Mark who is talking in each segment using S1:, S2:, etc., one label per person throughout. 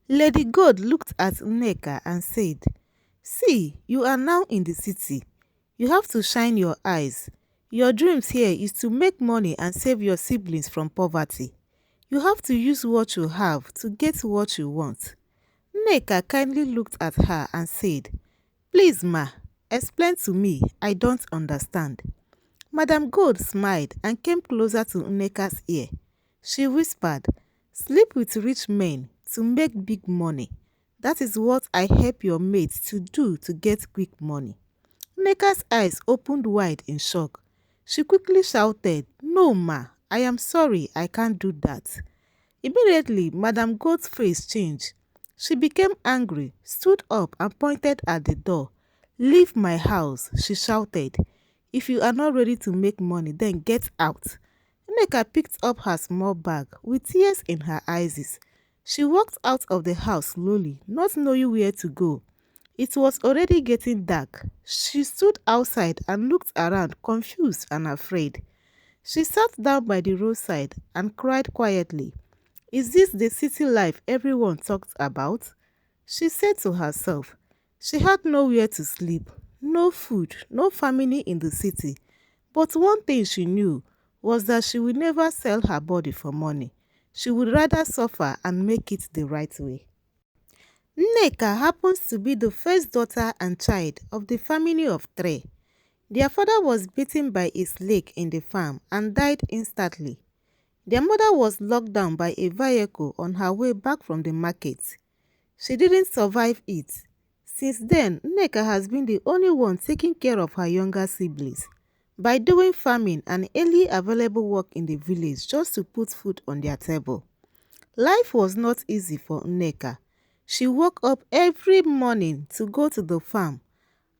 S1: Lady Gold looked at Nneka and said, "See, you are now in the city. You have to shine your eyes. Your dreams here is to make money and save your siblings from poverty. You have to use what you have to get what you want." Nneka kindly looked at her and said, "Please, ma, explain to me. I don't understand." Madam Gold smiled and came closer to Nneka's ear. She whispered, "Sleep with rich men to make big money. That is what I help your mates to do to get quick money." Nneka's eyes opened wide in shock. She quickly shouted, "No, ma, I am sorry, I can't do that." Immediately, Madam Gold's face changed. She became angry, stood up and pointed at the door. "Leave my house," she shouted. "If you are not ready to make money, then get out." Nneka picked up her small bag with tears in her eyes. She walked out of the house slowly, not knowing where to go. It was already getting dark. She stood outside and looked around, confused and afraid. She sat down by the roadside and cried quietly. "Is this the city life everyone talked about?" she said to herself. She had nowhere to sleep, no food, no family in the city. But one thing she knew was that she would never sell her body for money. She would rather suffer and make it the right way. Nneka happens to be the first daughter and child of the family of three. Their father was beaten by a snake in the farm and died instantly. Their mother was locked down by a vehicle on her way back from the market. She didn't survive it. Since then, Nneka has been the only one taking care of her younger siblings by doing farming and any available work in the village just to put food on their table. Life was not easy for Nneka. She woke up every morning to go to the farm.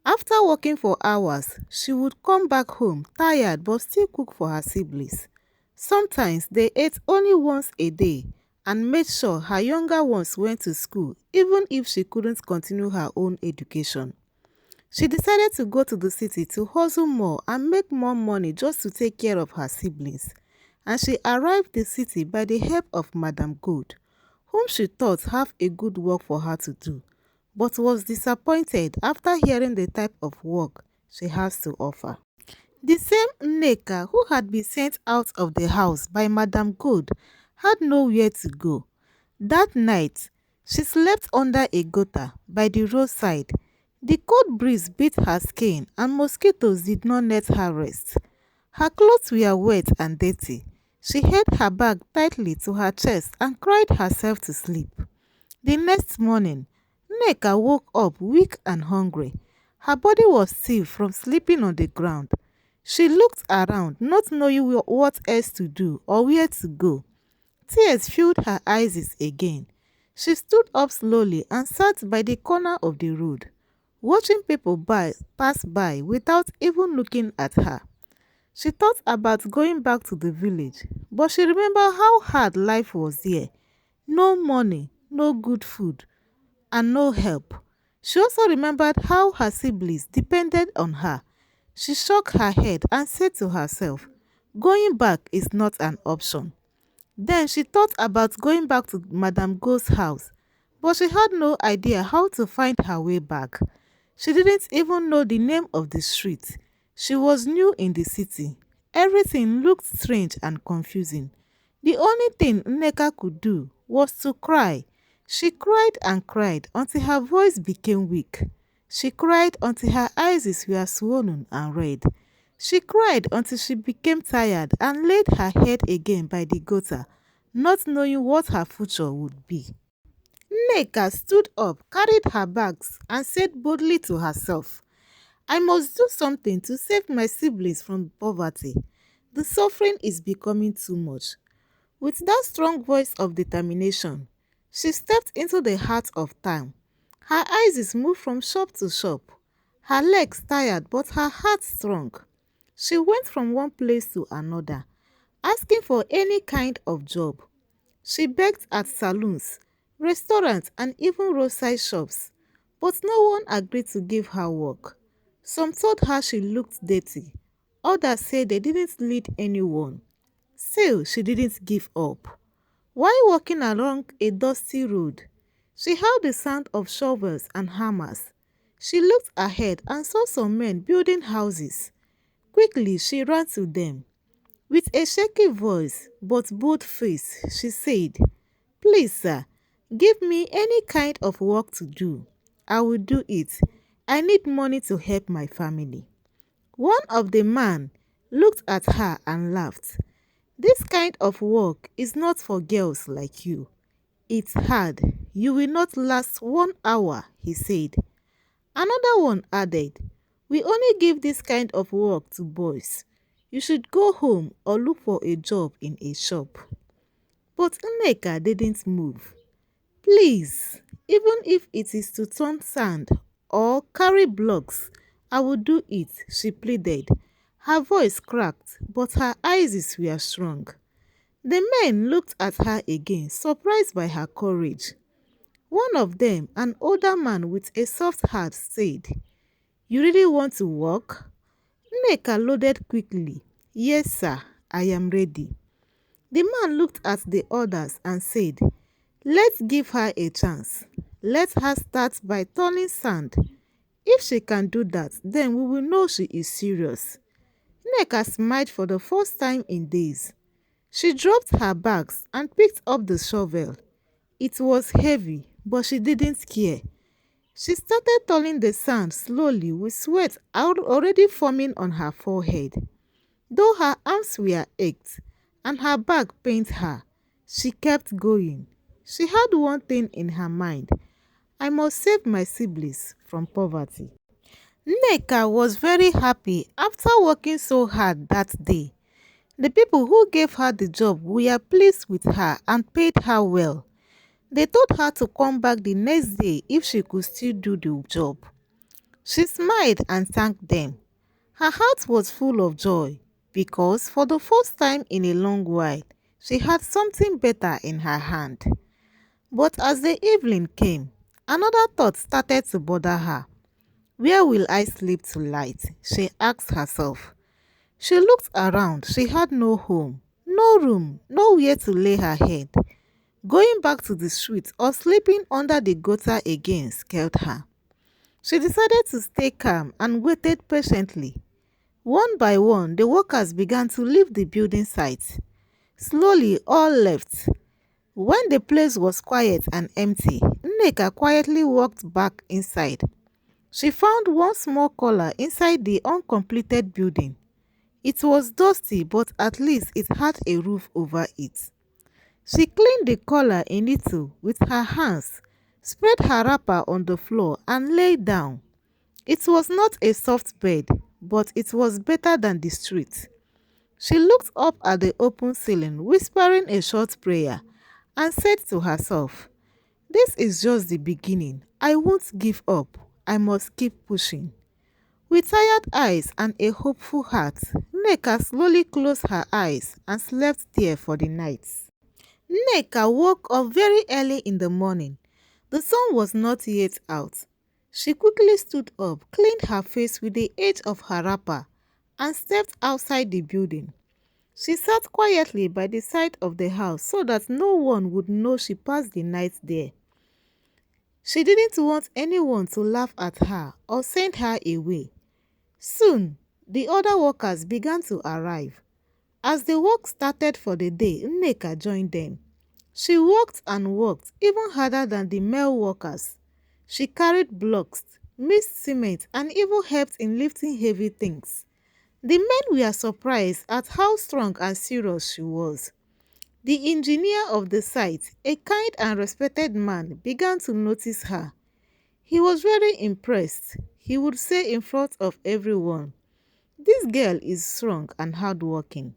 S1: After working for hours, she would come back home tired but still cook for her siblings. Sometimes they ate only once a day and made sure her younger ones went to school even if she couldn't continue her own education. She decided to go to the city to hustle more and make more money just to take care of her siblings. And she arrived the city by the help of Madam Gold, whom she thought have a good work for her to do, but was disappointed after hearing the type of work she has to offer. The same Nneka who had been sent out of the house by Madam Gold had nowhere to go. That night, she slept under a gutter by the roadside. The cold breeze beat her skin and mosquitoes did not let her rest. Her clothes were wet and dirty. She held her bag tightly to her chest and cried herself to sleep. The next morning, Nneka woke up weak and hungry. Her body was stiff from sleeping on the ground. She looked around, not knowing what else to do or where to go. Tears filled her eyes again. She stood up slowly and sat by the corner of the road, watching people pass by without even looking at her. She thought about going back to the village, but she remembered how hard life was there. No money, no good food, and no help. She also remembered how her siblings depended on her. She shook her head and said to herself, "Going back is not an option." Then she thought about going back to Madame Go's house, but she had no idea how to find her way back. She didn't even know the name of the street. She was new in the city. Everything looked strange and confusing. The only thing Nneka could do was to cry. She cried and cried until her voice became weak. She cried until her eyes were swollen and red. She cried until she became tired and laid her head again by the gutter, not knowing what her future would be. Nneka stood up, carried her bags, and said boldly to herself, "I must do something to save my siblings from poverty. The suffering is becoming too much." With that strong voice of determination, she stepped into the heart of town. Her eyes moved from shop to shop, her legs tired but her heart strong. She went from one place to another, asking for any kind of job. She begged at saloons, restaurants, and even roadside shops, but no one agreed to give her work. Some told her she looked dirty, others said they didn't lead anyone. Still, she didn't give up. While walking along a dusty road, She heard the sound of shovels and hammers. She looked ahead and saw some men building houses. Quickly, she ran to them. With a shaky voice but bold face, she said, "Please, sir, give me any kind of work to do. I will do it. I need money to help my family." One of the men looked at her and laughed. "This kind of work is not for girls like you. It's hard. You will not last 1 hour," he said. Another one added, "We only give this kind of work to boys. You should go home or look for a job in a shop." But Nneka didn't move. "Please, even if it is to turn sand or carry blocks, I will do it," she pleaded. Her voice cracked, but her eyes were strong. The men looked at her again, surprised by her courage. One of them, an older man with a soft heart, said, "You really want to work?" Nneka nodded quickly. "Yes, sir, I am ready." The man looked at the others and said, "Let's give her a chance. Let her start by turning sand. If she can do that, then we will know she is serious." Nneka smiled for the first time in days. She dropped her bags and picked up the shovel. It was heavy, but she didn't care. She started turning the sand slowly with sweat already forming on her forehead. Though her arms were ached and her back pained her, she kept going. She had one thing in her mind: "I must save my siblings from poverty." Nneka was very happy after working so hard that day. The people who gave her the job were pleased with her and paid her well. They told her to come back the next day if she could still do the job. She smiled and thanked them. Her heart was full of joy because for the first time in a long while, she had something better in her hand. But as the evening came, another thought started to bother her. "Where will I sleep tonight?" she asked herself. She looked around. She had no home, no room, nowhere to lay her head. Going back to the street or sleeping under the gutter again scared her. She decided to stay calm and waited patiently. One by one, the workers began to leave the building site. Slowly, all left. When the place was quiet and empty, Nneka quietly walked back inside. She found one small corner inside the uncompleted building. It was dusty, but at least it had a roof over it. She cleaned the collar a little with her hands, spread her wrapper on the floor and lay down. It was not a soft bed, but it was better than the street. She looked up at the open ceiling, whispering a short prayer, and said to herself, "This is just the beginning. I won't give up. I must keep pushing." With tired eyes and a hopeful heart, Nneka slowly closed her eyes and slept there for the night. Nneka woke up very early in the morning. The sun was not yet out. She quickly stood up, cleaned her face with the edge of her wrapper, and stepped outside the building. She sat quietly by the side of the house so that no one would know she passed the night there. She didn't want anyone to laugh at her or send her away. Soon, the other workers began to arrive. As the work started for the day, Nneka joined them. She worked and worked, even harder than the male workers. She carried blocks, mixed cement, and even helped in lifting heavy things. The men were surprised at how strong and serious she was. The engineer of the site, a kind and respected man, began to notice her. He was very impressed. He would say in front of everyone, "This girl is strong and hardworking.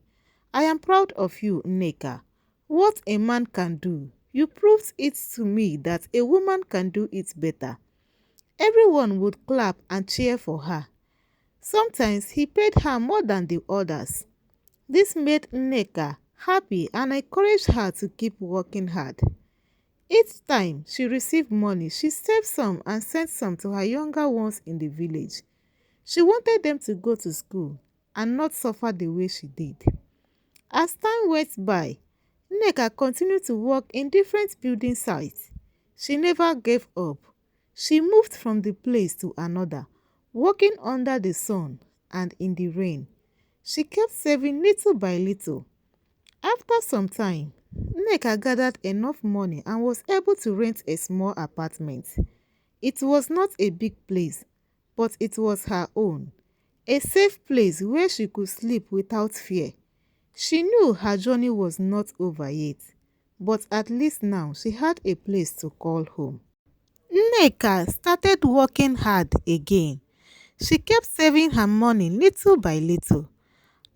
S1: I am proud of you, Nneka. What a man can do, you proved it to me that a woman can do it better." Everyone would clap and cheer for her. Sometimes he paid her more than the others. This made Nneka happy and encouraged her to keep working hard. Each time she received money, she saved some and sent some to her younger ones in the village. She wanted them to go to school and not suffer the way she did. As time went by, Nneka continued to work in different building sites. She never gave up. She moved from the place to another, working under the sun and in the rain. She kept saving little by little. After some time, Nneka gathered enough money and was able to rent a small apartment. It was not a big place, but it was her own. A safe place where she could sleep without fear. She knew her journey was not over yet, but at least now she had a place to call home. Nneka started working hard again. She kept saving her money little by little.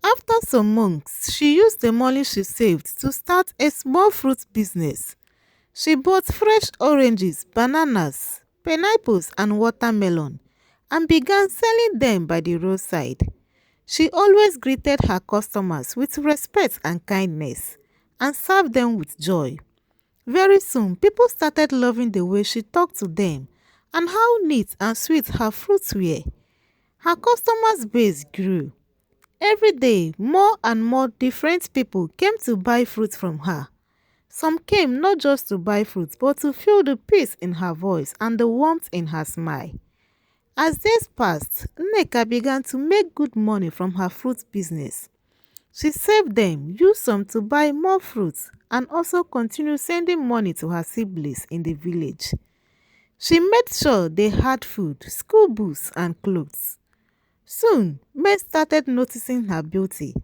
S1: After some months, she used the money she saved to start a small fruit business. She bought fresh oranges, bananas, pineapples, and watermelon and began selling them by the roadside. She always greeted her customers with respect and kindness and served them with joy. Very soon, people started loving the way she talked to them and how neat and sweet her fruits were. Her customers' base grew. Every day, more and more different people came to buy fruit from her. Some came not just to buy fruit, but to feel the peace in her voice and the warmth in her smile. As days passed, Nneka began to make good money from her fruit business. She saved them, used some to buy more fruits, and also continued sending money to her siblings in the village. She made sure they had food, school books, and clothes. Soon, men started noticing her beauty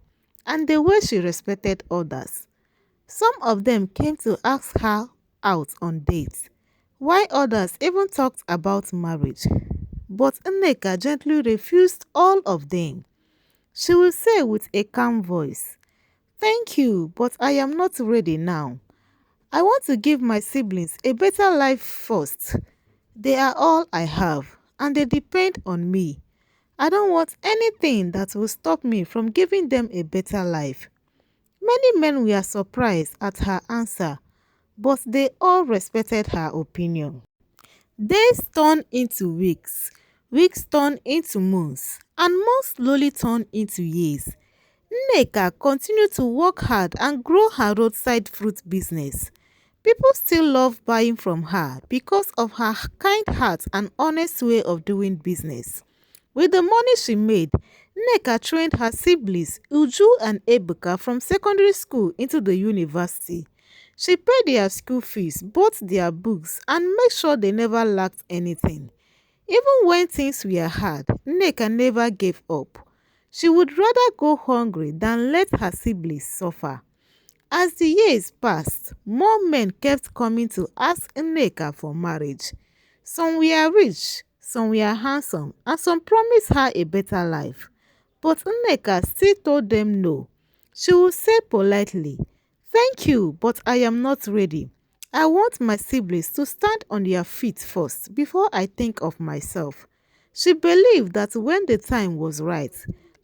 S1: and the way she respected others. Some of them came to ask her out on dates, while others even talked about marriage. But Nneka gently refused all of them. She would say with a calm voice, "Thank you, but I am not ready now. I want to give my siblings a better life first. They are all I have, and they depend on me. I don't want anything that will stop me from giving them a better life." Many men were surprised at her answer, but they all respected her opinion. Days turned into weeks, weeks turned into months, and months slowly turned into years. Nneka continued to work hard and grow her roadside fruit business. People still love buying from her because of her kind heart and honest way of doing business. With the money she made, Nneka trained her siblings Uju and Ebuka from secondary school into the university. She paid their school fees, bought their books, and made sure they never lacked anything. Even when things were hard, Nneka never gave up. She would rather go hungry than let her siblings suffer. As the years passed, more men kept coming to ask Nneka for marriage. Some were rich, some were handsome, and some promised her a better life. But Nneka still told them no. She would say politely, "Thank you, but I am not ready. I want my siblings to stand on their feet first before I think of myself." She believed that when the time was right,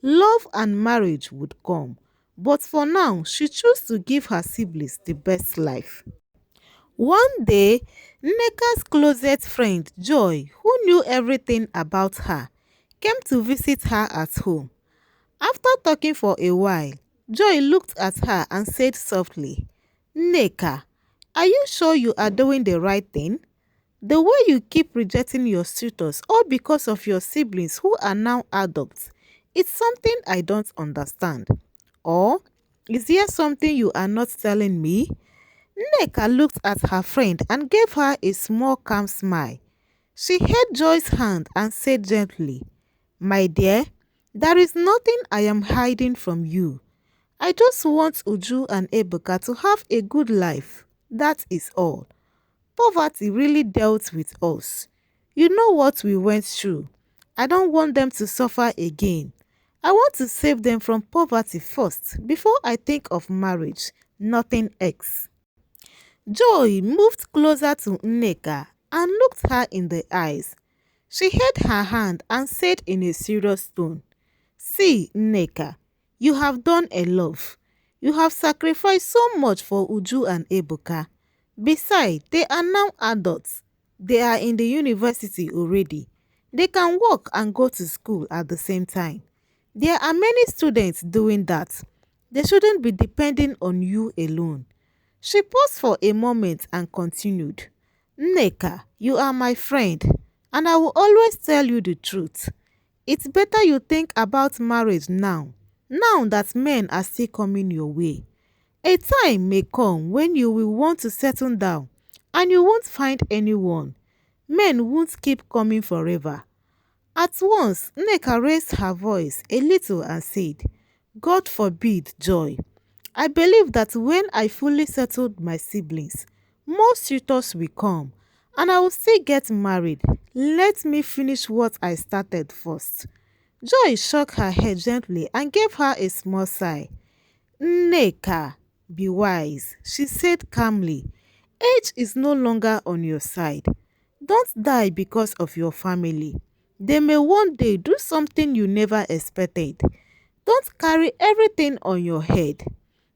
S1: love and marriage would come. But for now, she chose to give her siblings the best life. One day, Nneka's closest friend, Joy, who knew everything about her, came to visit her at home. After talking for a while, Joy looked at her and said softly, "Nneka, are you sure you are doing the right thing? The way you keep rejecting your suitors all because of your siblings who are now adults, it's something I don't understand. Or is there something you are not telling me?" Nneka looked at her friend and gave her a small calm smile. She held Joy's hand and said gently, "My dear, there is nothing I am hiding from you. I just want Uju and Ebuka to have a good life. That is all. Poverty really dealt with us. You know what we went through. I don't want them to suffer again. I want to save them from poverty first before I think of marriage, nothing else." Joy moved closer to Nneka and looked her in the eyes. She held her hand and said in a serious tone, "See, Nneka, you have done a lot. You have sacrificed so much for Uju and Ebuka. Besides, they are now adults. They are in the university already. They can work and go to school at the same time. There are many students doing that. They shouldn't be depending on you alone." She paused for a moment and continued, Nneka, you are my friend, and I will always tell you the truth. It's better you think about marriage now that men are still coming your way. A time may come when you will want to settle down and you won't find anyone. Men won't keep coming forever. At once, Nneka raised her voice a little and said, God forbid, Joy. I believe that when I fully settled my siblings, more suitors will come, and I will still get married. Let me finish what I started first. Joy shook her head gently and gave her a small sigh. Nneka, be wise, she said calmly. Age is no longer on your side. Don't die because of your family. They may one day do something you never expected. Don't carry everything on your head.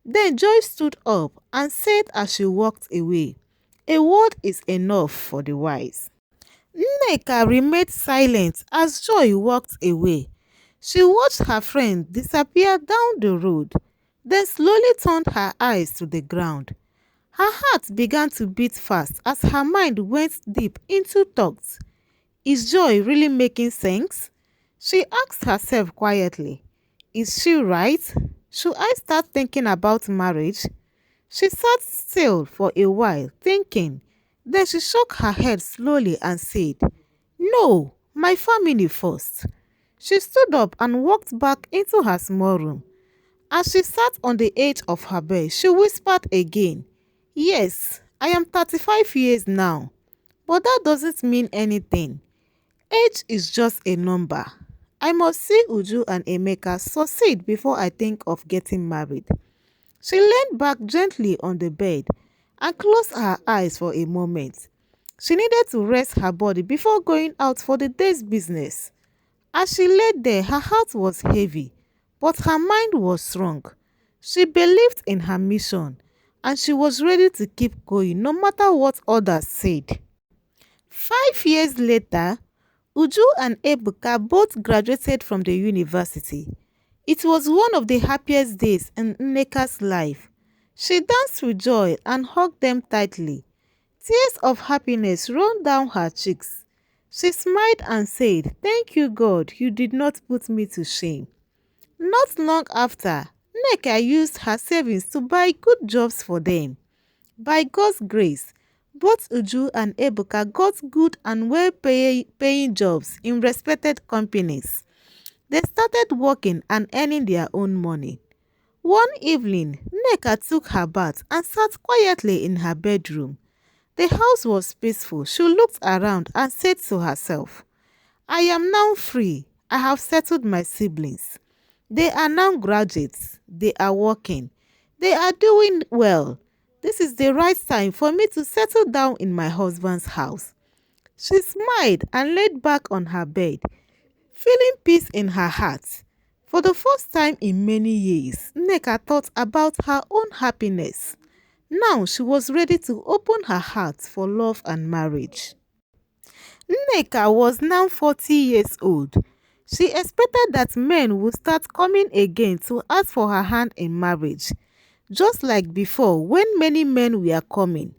S1: Then Joy stood up and said as she walked away, a word is enough for the wise. Nneka remained silent as Joy walked away. She watched her friend disappear down the road, then slowly turned her eyes to the ground. Her heart began to beat fast as her mind went deep into thoughts. Is Joy really making sense? She asked herself quietly. Is she right? Should I start thinking about marriage? She sat still for a while, thinking. Then she shook her head slowly and said, No, my family first. She stood up and walked back into her small room. As she sat on the edge of her bed, she whispered again, Yes, I am 35 years now, but that doesn't mean anything. Age is just a number. I must see Uju and Emeka succeed before I think of getting married. She leaned back gently on the bed and closed her eyes for a moment. She needed to rest her body before going out for the day's business. As she lay there, her heart was heavy, but her mind was strong. She believed in her mission, and she was ready to keep going no matter what others said. 5 years later, Uju and Ebuka both graduated from the university. It was one of the happiest days in Nneka's life. She danced with joy and hugged them tightly. Tears of happiness rolled down her cheeks. She smiled and said, Thank you, God, you did not put me to shame. Not long after, Nneka used her savings to buy good jobs for them. By God's grace, both Uju and Ebuka got good and well-paying jobs in respected companies. They started working and earning their own money. One evening, Nneka took her bath and sat quietly in her bedroom. The house was peaceful. She looked around and said to herself, I am now free. I have settled my siblings. They are now graduates. They are working. They are doing well. This is the right time for me to settle down in my husband's house. She smiled and laid back on her bed, feeling peace in her heart. For the first time in many years, Nneka thought about her own happiness. Now she was ready to open her heart for love and marriage. Nneka was now 40 years old. She expected that men would start coming again to ask for her hand in marriage, just like before when many men were coming.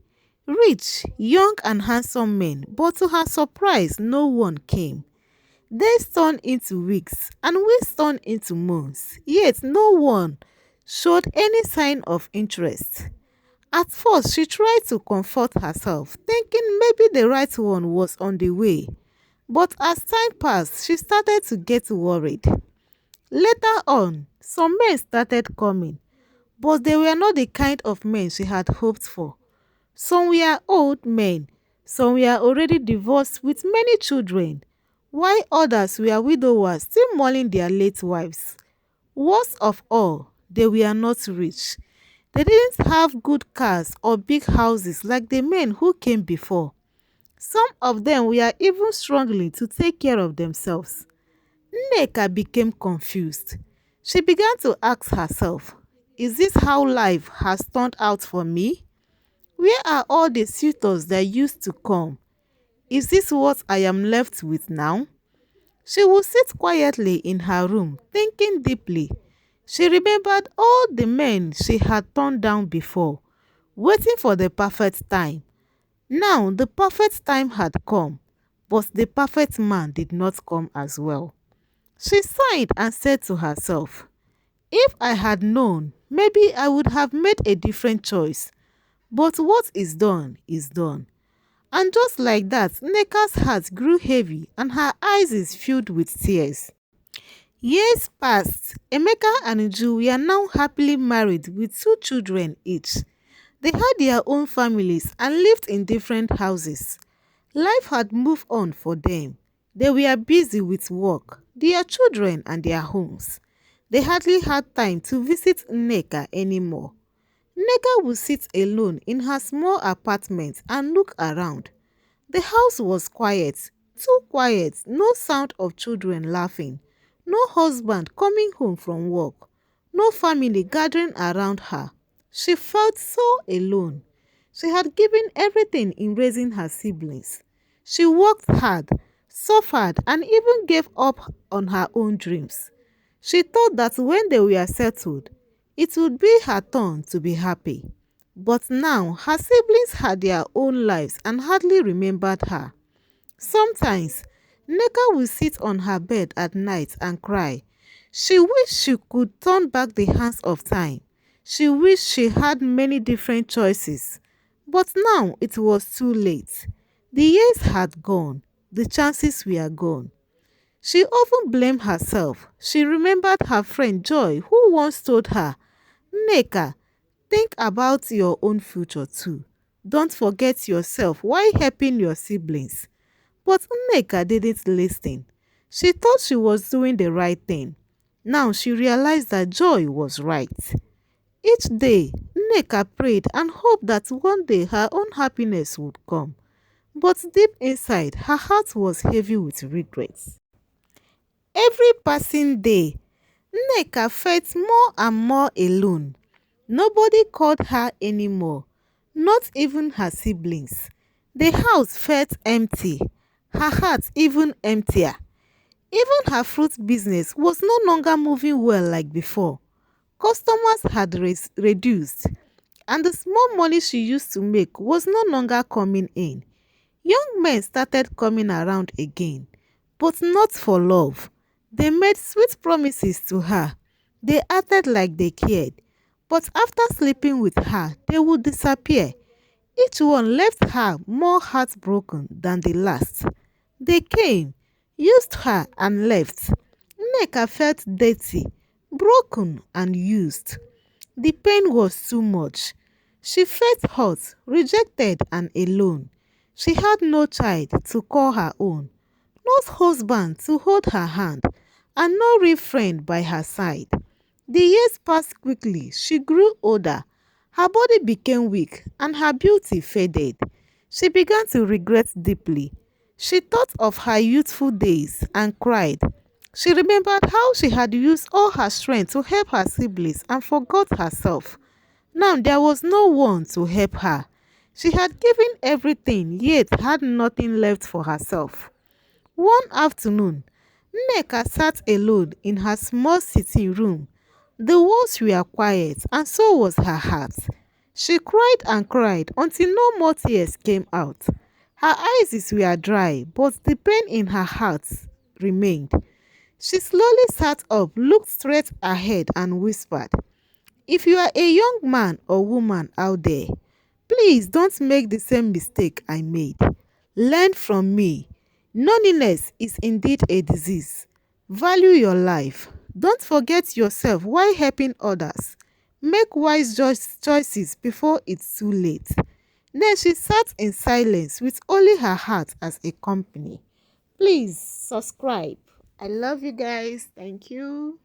S1: Rich, young and handsome men, but to her surprise no one came. Days turned into weeks and weeks turned into months, yet no one showed any sign of interest. At first, she tried to comfort herself, thinking maybe the right one was on the way. But as time passed, she started to get worried. Later on, some men started coming, but they were not the kind of men she had hoped for. Some were old men, some were already divorced with many children, while others were widowers still mourning their late wives. Worst of all, they were not rich. They didn't have good cars or big houses like the men who came before. Some of them were even struggling to take care of themselves. Nneka became confused. She began to ask herself, is this how life has turned out for me? Where are all the suitors that used to come? Is this what I am left with now? She would sit quietly in her room, thinking deeply. She remembered all the men she had turned down before, waiting for the perfect time. Now the perfect time had come, but the perfect man did not come as well. She sighed and said to herself, if I had known, maybe I would have made a different choice. But what is done is done. And just like that, Nneka's heart grew heavy and her eyes is filled with tears. Years passed. Emeka and Uju were now happily married with 2 children each. They had their own families and lived in different houses. Life had moved on for them. They were busy with work, their children and their homes. They hardly had time to visit Nneka anymore. Nneka would sit alone in her small apartment and look around. The house was quiet, too quiet, no sound of children laughing, no husband coming home from work, no family gathering around her. She felt so alone. She had given everything in raising her siblings. She worked hard, suffered, and even gave up on her own dreams. She thought that when they were settled, it would be her turn to be happy. But now her siblings had their own lives and hardly remembered her. Sometimes, Nneka would sit on her bed at night and cry. She wished she could turn back the hands of time. She wished she had many different choices. But now it was too late. The years had gone. The chances were gone. She often blamed herself. She remembered her friend Joy, who once told her, Nneka, think about your own future too. Don't forget yourself while helping your siblings. But Nneka didn't listen. She thought she was doing the right thing. Now she realized that Joy was right. Each day, Nneka prayed and hoped that one day her own happiness would come. But deep inside, her heart was heavy with regrets. Every passing day, Nneka felt more and more alone. Nobody called her anymore, not even her siblings. The house felt empty, her heart even emptier. Even her fruit business was no longer moving well like before. Customers had reduced, and the small money she used to make was no longer coming in. Young men started coming around again, but not for love. They made sweet promises to her. They acted like they cared, but after sleeping with her, they would disappear. Each one left her more heartbroken than the last. They came, used her and left. Nneka felt dirty, broken and used. The pain was too much. She felt hurt, rejected and alone. She had no child to call her own, no husband to hold her hand, and no real friend by her side. The years passed quickly. She grew older. Her body became weak and her beauty faded. She began to regret deeply. She thought of her youthful days and cried. She remembered how she had used all her strength to help her siblings and forgot herself. Now there was no one to help her. She had given everything yet had nothing left for herself. One afternoon, Nneka sat alone in her small sitting room. The walls were quiet and so was her heart. She cried and cried until no more tears came out. Her eyes were dry, but the pain in her heart remained. She slowly sat up, looked straight ahead and whispered, if you are a young man or woman out there, please don't make the same mistake I made. Learn from me. Loneliness is indeed a disease. Value your life. Don't forget yourself while helping others. Make wise choices before it's too late. Then she sat in silence with only her heart as a company. Please subscribe. I love you guys. Thank you.